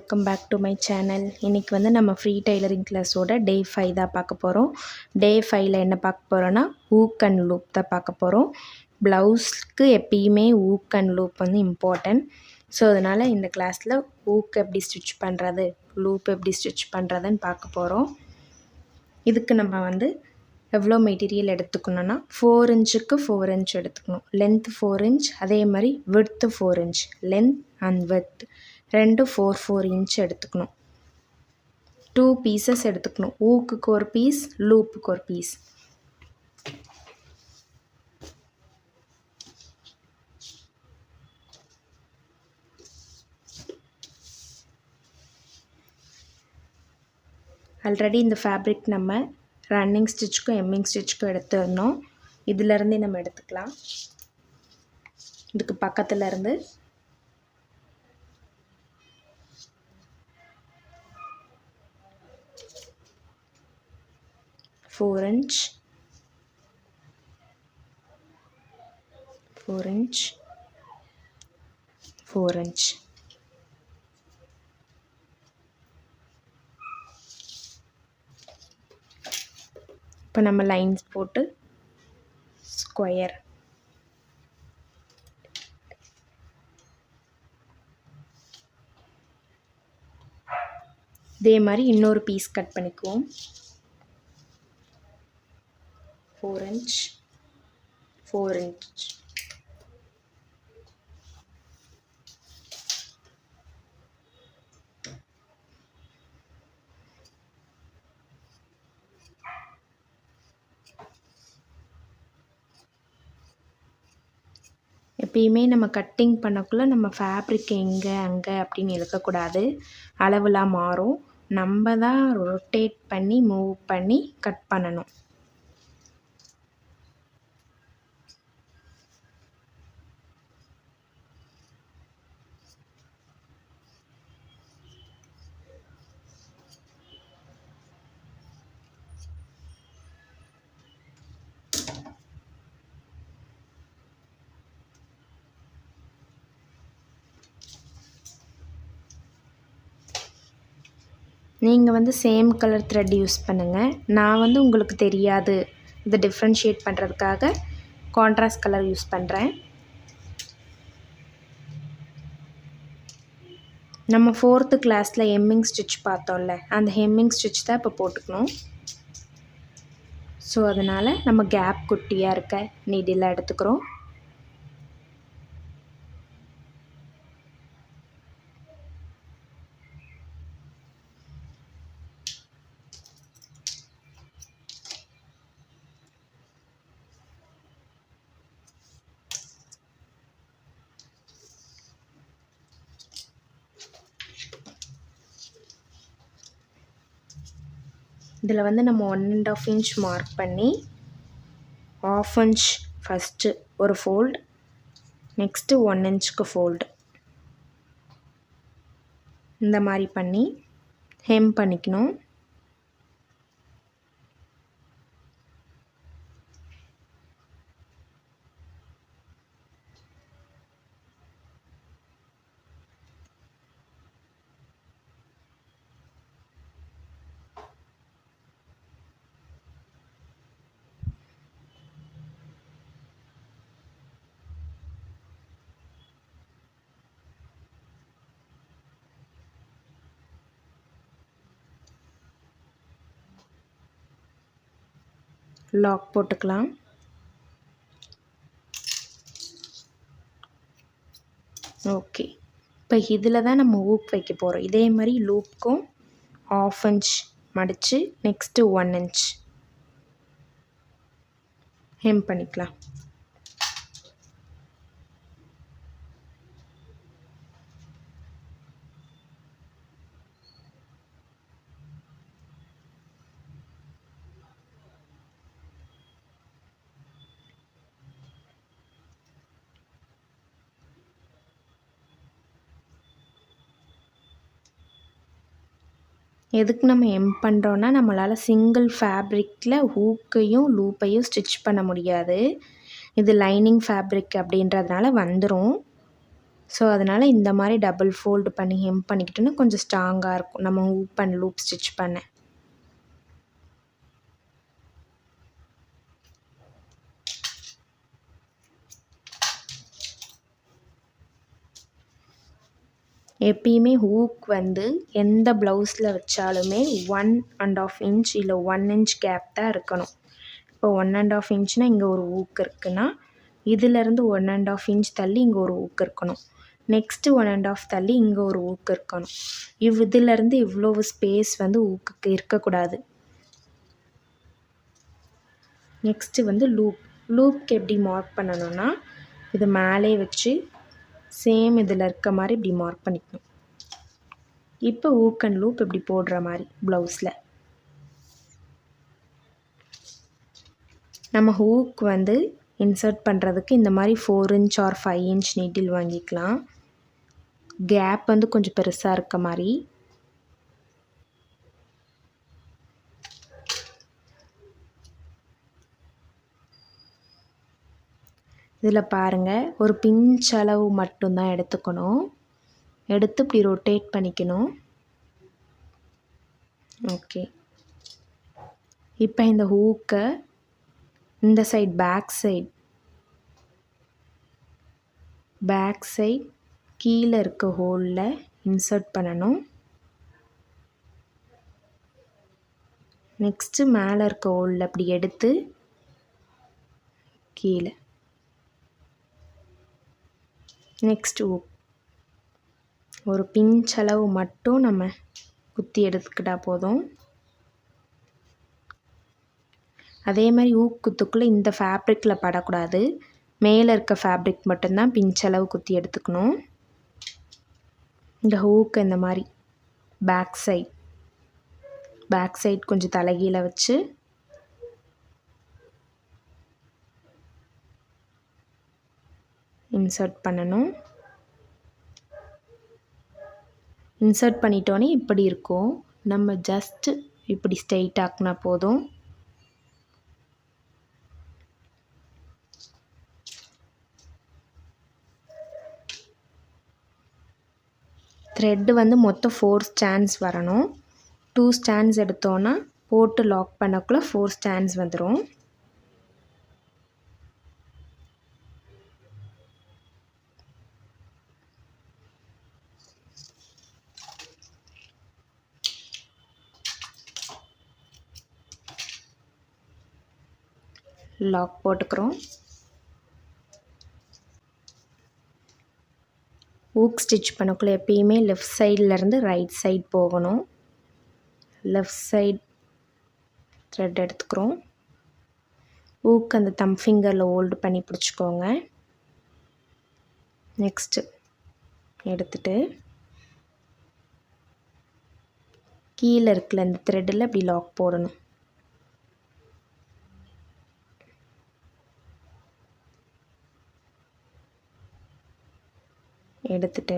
Welcome back to my channel. இன்றைக்கி வந்து நம்ம ஃப்ரீ டெய்லரிங் கிளாஸோட டே 5 தான் பார்க்க போகிறோம். டே 5ல் என்ன பார்க்க போகிறோன்னா ஊக் அண்ட் லூப் தான் பார்க்க போகிறோம். ப்ளவுஸ்க்கு எப்பயுமே ஊக் அண்ட் லூப் வந்து இம்பார்ட்டன்ட். ஸோ அதனால் இந்த கிளாஸில் ஊக் எப்படி ஸ்டிச் பண்ணுறது, லூப் எப்படி ஸ்டிச் பண்ணுறதுன்னு பார்க்க போகிறோம். இதுக்கு நம்ம வந்து எவ்வளோ மெட்டீரியல் எடுத்துக்கணுன்னா 4 இன்ச்சுக்கு 4 இன்ச் எடுத்துக்கணும். லென்த் 4 இன்ச், அதே மாதிரி width 4 inch. Length and width ரெண்டு 4 இன்ச் எடுத்துக்கணும். 2 பீசஸ் எடுத்துக்கணும். ஊக்குக்கு ஒரு பீஸ், லூப்புக்கு ஒரு பீஸ். ஆல்ரெடி இந்த ஃபேப்ரிக் நம்ம ரன்னிங் ஸ்டிச்சுக்கும் எம்மிங் ஸ்டிச்சுக்கும் எடுத்துருந்தோம். இதிலேருந்தே நம்ம எடுத்துக்கலாம். இதுக்கு பக்கத்தில் இருந்து ஃபோர் இன்ச், 4 இன்ச், 4 இன்ச். இப்போ நம்ம லைன்ஸ் போட்டு ஸ்கொயர், இதே மாதிரி இன்னொரு பீஸ் கட் பண்ணிக்குவோம். 4 இன்ச், 4 இன்ச். எப்பயுமே நம்ம கட்டிங் பண்ணக்குள்ளே நம்ம ஃபேப்ரிக் எங்கே அங்கே அப்படின்னு இழுக்கக்கூடாது. அளவுலாம் மாறும். நம்ம தான் ரொட்டேட் பண்ணி மூவ் பண்ணி கட் பண்ணணும். நீங்கள் வந்து சேம் கலர் த்ரெட் யூஸ் பண்ணுங்கள். நான் வந்து உங்களுக்கு தெரியாது, இதை டிஃப்ரென்ஷியேட் பண்ணுறதுக்காக கான்ட்ராஸ்ட் கலர் யூஸ் பண்ணுறேன். நம்ம 4th கிளாஸில் ஹெம்மிங் ஸ்டிச் பார்த்தோம்ல, அந்த ஹெம்மிங் ஸ்டிச் தான் இப்போ போட்டுக்கணும். ஸோ அதனால் நம்ம கேப் குட்டியாக இருக்க நீடில் எடுத்துக்கிறோம். இதில் வந்து நம்ம 1.5 இன்ச் மார்க் பண்ணி 1/2 இன்ச் ஃபஸ்ட்டு ஒரு ஃபோல்டு, நெக்ஸ்ட்டு 1 இன்ச்சுக்கு ஃபோல்டு, இந்த மாதிரி பண்ணி ஹெம் பண்ணிக்கணும். லாக் போட்டுக்கலாம். ஓகே, இப்போ இதில் தான் நம்ம ஊக் வைக்க போகிறோம். இதே மாதிரி லூப்புக்கும் 1/2 இன்ச் மடித்து நெக்ஸ்ட்டு 1 இன்ச் ஹெம் பண்ணிக்கலாம். எதுக்கு நம்ம எம் பண்ணுறோன்னா, நம்மளால் சிங்கிள் ஃபேப்ரிக்கில் ஹூக்கையும் லூப்பையும் ஸ்டிச் பண்ண முடியாது. இது லைனிங் ஃபேப்ரிக் அப்படின்றதுனால வந்துடும். ஸோ அதனால் இந்த மாதிரி டபுள் ஃபோல்டு பண்ணி ஹெம் பண்ணிக்கிட்டோன்னா கொஞ்சம் ஸ்ட்ராங்காக இருக்கும் நம்ம ஹூக் அண்ட் லூப் ஸ்டிச் பண்ண. எப்பயுமே ஹூக் வந்து எந்த ப்ளவுஸில் வச்சாலுமே 1.5 இன்ச் இல்லை 1 இன்ச் கேப் தான் இருக்கணும். இப்போ 1.5 இன்ச்னால் இங்கே ஒரு ஹூக் இருக்குன்னா இதிலேருந்து 1.5 இன்ச் தள்ளி இங்கே ஒரு ஹூக் இருக்கணும். நெக்ஸ்ட்டு 1.5 தள்ளி இங்கே ஒரு ஹூக் இருக்கணும். இதிலேருந்து இவ்வளவு ஸ்பேஸ் வந்து ஹூக்குக்கு இருக்கக்கூடாது. நெக்ஸ்ட்டு வந்து லூப்க்கு எப்படி மார்க் பண்ணணும்னா இது மேலே வச்சு சேம் இதில் இருக்க மாதிரி இப்படி மார்க் பண்ணிக்கணும். இப்போ ஹூக் அண்ட் லூப் இப்படி போடுற மாதிரி ப்ளவுஸில் நம்ம ஹூக் வந்து இன்சர்ட் பண்ணுறதுக்கு இந்த மாதிரி 4 இன்ச் ஆர் 5 இன்ச் நீட்டில் வாங்கிக்கலாம். கேப் வந்து கொஞ்சம் பெருசாக இருக்க மாதிரி. இதில் பாருங்கள் ஒரு பிஞ்ச் அளவு மட்டும்தான் எடுத்துக்கணும். எடுத்து இப்படி ரொட்டேட் பண்ணிக்கணும். ஓகே, இப்போ இந்த ஹூக்கை இந்த சைட் பேக் சைட் கீழே இருக்க ஹோலில் இன்சர்ட் பண்ணணும். நெக்ஸ்ட்டு மேலே இருக்க ஹோலில் அப்படி எடுத்து கீழே. நெக்ஸ்ட்டு ஒரு பிஞ்ச் அளவு மட்டும் நம்ம குத்தி எடுத்துக்கிட்டால் போதும். அதே மாதிரி ஹூக் குத்துக்குள்ளே இந்த ஃபேப்ரிக்கில் படக்கூடாது. மேலே இருக்க ஃபேப்ரிக் மட்டும்தான் பிஞ்ச் அளவு குத்தி எடுத்துக்கணும். இந்த ஹூக் இந்த மாதிரி பேக் சைட் கொஞ்சம் தலைகீழ வச்சு இன்சர்ட் பண்ணணும். இன்சர்ட் பண்ணிட்டோன்னே இப்படி இருக்கும். நம்ம ஜஸ்ட்டு இப்படி ஸ்ட்ரெயிட் ஆக்குனா போதும். த்ரெட்டு வந்து மொத்தம் 4 ஸ்டாண்ட்ஸ் வரணும். 2 ஸ்டாண்ட்ஸ் எடுத்தோன்னா போட்டு லாக் பண்ணக்குள்ளே 4 ஸ்டாண்ட்ஸ் வந்துடும். லாக் போட்டுக்கிறோம். ஹூக் ஸ்டிச் பண்ணக்குள்ளே எப்பயுமே லெஃப்ட் சைட்லேருந்து ரைட் சைட் போகணும். லெஃப்ட் சைட் த்ரெட் எடுத்துக்கிறோம். ஹூக் அந்த தம் ஃபிங்கரில் ஹோல்டு பண்ணி பிடிச்சிக்கோங்க. நெக்ஸ்ட்டு எடுத்துட்டு கீழே இருக்குல்ல இந்த த்ரெட்டில் இப்படி லாக் போடணும். எடுத்துட்டு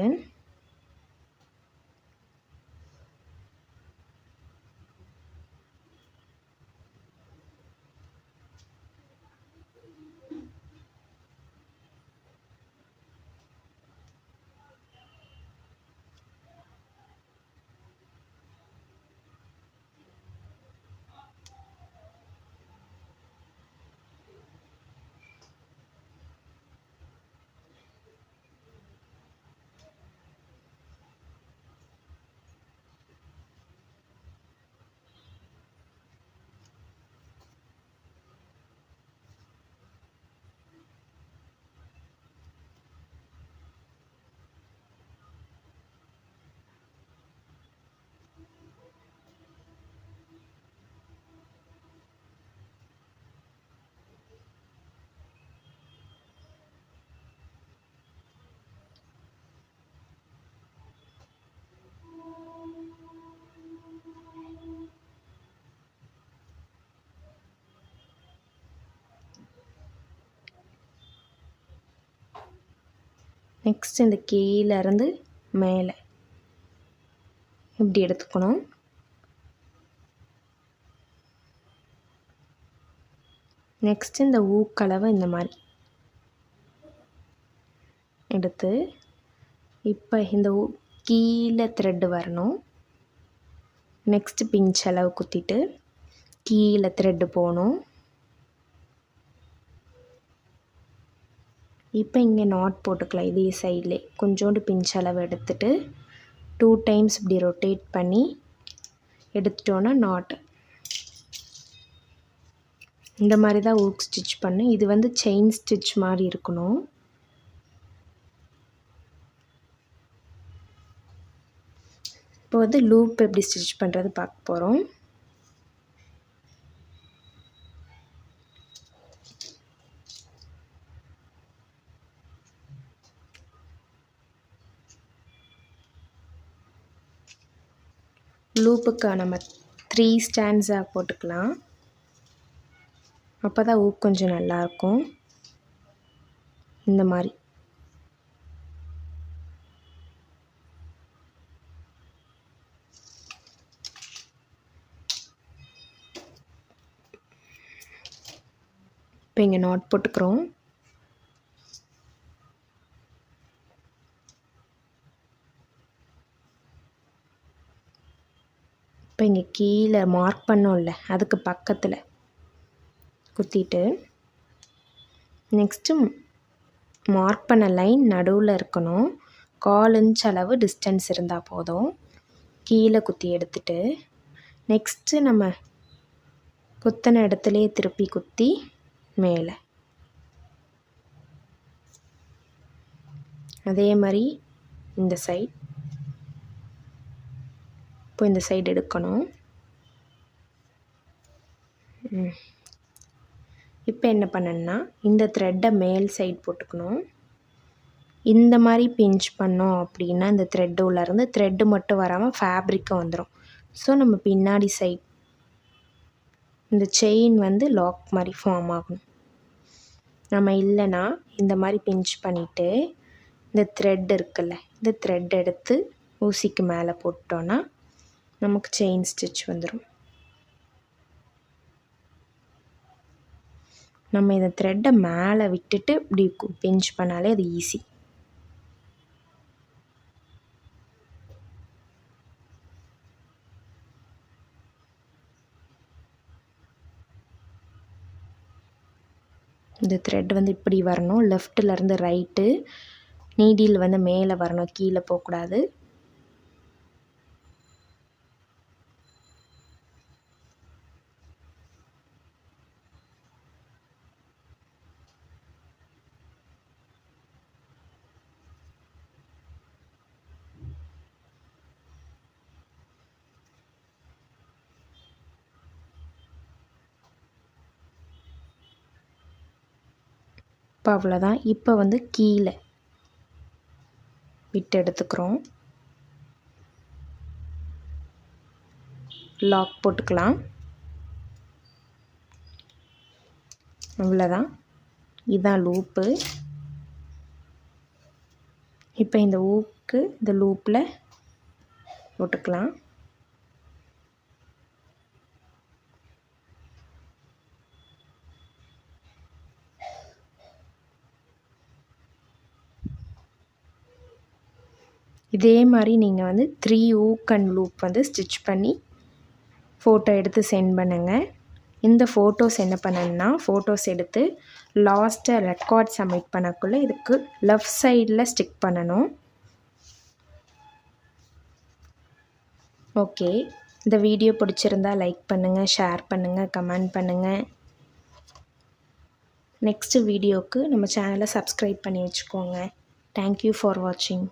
நெக்ஸ்ட் இந்த கீழேருந்து மேலே இப்படி எடுத்துக்கணும். நெக்ஸ்ட் இந்த ஊக்களவை இந்த மாதிரி எடுத்து இப்போ இந்த கீழே த்ரெட்டு வரணும். நெக்ஸ்ட்டு பிஞ்ச் அளவு குத்திட்டு கீழே த்ரெட்டு போகணும். இப்போ இங்கே நாட் போட்டுக்கலாம். இதே சைட்லே கொஞ்சோண்டு பிஞ்ச் அளவு எடுத்துட்டு 2 டைம்ஸ் இப்படி ரொட்டேட் பண்ணி எடுத்துட்டோன்னா நாட். இந்த மாதிரி தான் ஊக் ஸ்டிச் பண்ணு. இது வந்து செயின் ஸ்டிச் மாதிரி இருக்கணும். இப்போ வந்து லூப் எப்படி ஸ்டிச் பண்ணுறது பார்க்க போகிறோம். லூப்புக்கு நம்ம 3 ஸ்டாண்ட்ஸாக போட்டுக்கலாம். அப்போ தான் ஊக் கொஞ்சம் நல்லாயிருக்கும். இந்த மாதிரி இப்போ இங்கே நாட் போட்டுக்கிறோம். இப்போ இங்கே கீழே மார்க் பண்ணோம்ல அதுக்கு பக்கத்தில் குத்திட்டு நெக்ஸ்ட்டு மார்க் பண்ண லைன் நடுவில் இருக்கணும். 1/4 இன்ச் அளவு டிஸ்டன்ஸ் இருந்தால் போதும். கீழே குத்தி எடுத்துட்டு நெக்ஸ்ட்டு நம்ம குத்தின இடத்துலையே திருப்பி குத்தி மேலே அதே மாதிரி இந்த சைட். இப்போ இந்த சைடு எடுக்கணும். இப்போ என்ன பண்ணணும்னா இந்த த்ரெட்டை மேல் சைடு போட்டுக்கணும். இந்த மாதிரி பிஞ்ச் பண்ணோம் அப்படின்னா இந்த த்ரெட்டு உள்ளேருந்து த்ரெட்டு மட்டும் வராமல் ஃபேப்ரிக்கும் வந்துடும். ஸோ நம்ம பின்னாடி சைட் இந்த செயின் வந்து லாக் மாதிரி ஃபார்ம் ஆகணும். நம்ம இல்லைன்னா இந்த மாதிரி பிஞ்ச் பண்ணிவிட்டு இந்த த்ரெட் இருக்குல்ல இந்த த்ரெட் எடுத்து ஊசிக்கு மேலே போட்டோன்னா நமக்கு செயின் ஸ்டிச் வந்துடும். நம்ம இந்த த்ரெட்டை மேலே விட்டுட்டு இப்படி பிஞ்ச் பண்ணாலே அது ஈஸி. இந்த த்ரெட் வந்து இப்படி வரணும். லெஃப்ட்லேருந்து ரைட்டு. நீடில் வந்து மேலே வரணும், கீழே போகக்கூடாது. இப்போ அவ்வளோதான். இப்போ வந்து கீழே விட்டு எடுத்துக்கிறோம். லாக் போட்டுக்கலாம். அவ்வளோதான். இதுதான் லூப்பு. இப்போ இந்த ஊக்கு இந்த லூப்பில் போட்டுக்கலாம். இதே மாதிரி நீங்கள் வந்து 3 ஊக் அண்ட் லூப் வந்து ஸ்டிச் பண்ணி ஃபோட்டோ எடுத்து சென்ட் பண்ணுங்கள். இந்த ஃபோட்டோஸ் என்ன பண்ணணுன்னா ஃபோட்டோஸ் எடுத்து லாஸ்ட்டாக ரெக்கார்ட் சப்மிட் பண்ணக்குள்ளே இதுக்கு லெஃப்ட் சைடில் ஸ்டிக் பண்ணணும். ஓகே, இந்த வீடியோ பிடிச்சிருந்தா லைக் பண்ணுங்கள், ஷேர் பண்ணுங்கள், கமெண்ட் பண்ணுங்கள். நெக்ஸ்ட்டு வீடியோவுக்கு நம்ம சேனலை சப்ஸ்கிரைப் பண்ணி வச்சுக்கோங்க. தேங்க்யூ ஃபார் வாட்சிங்.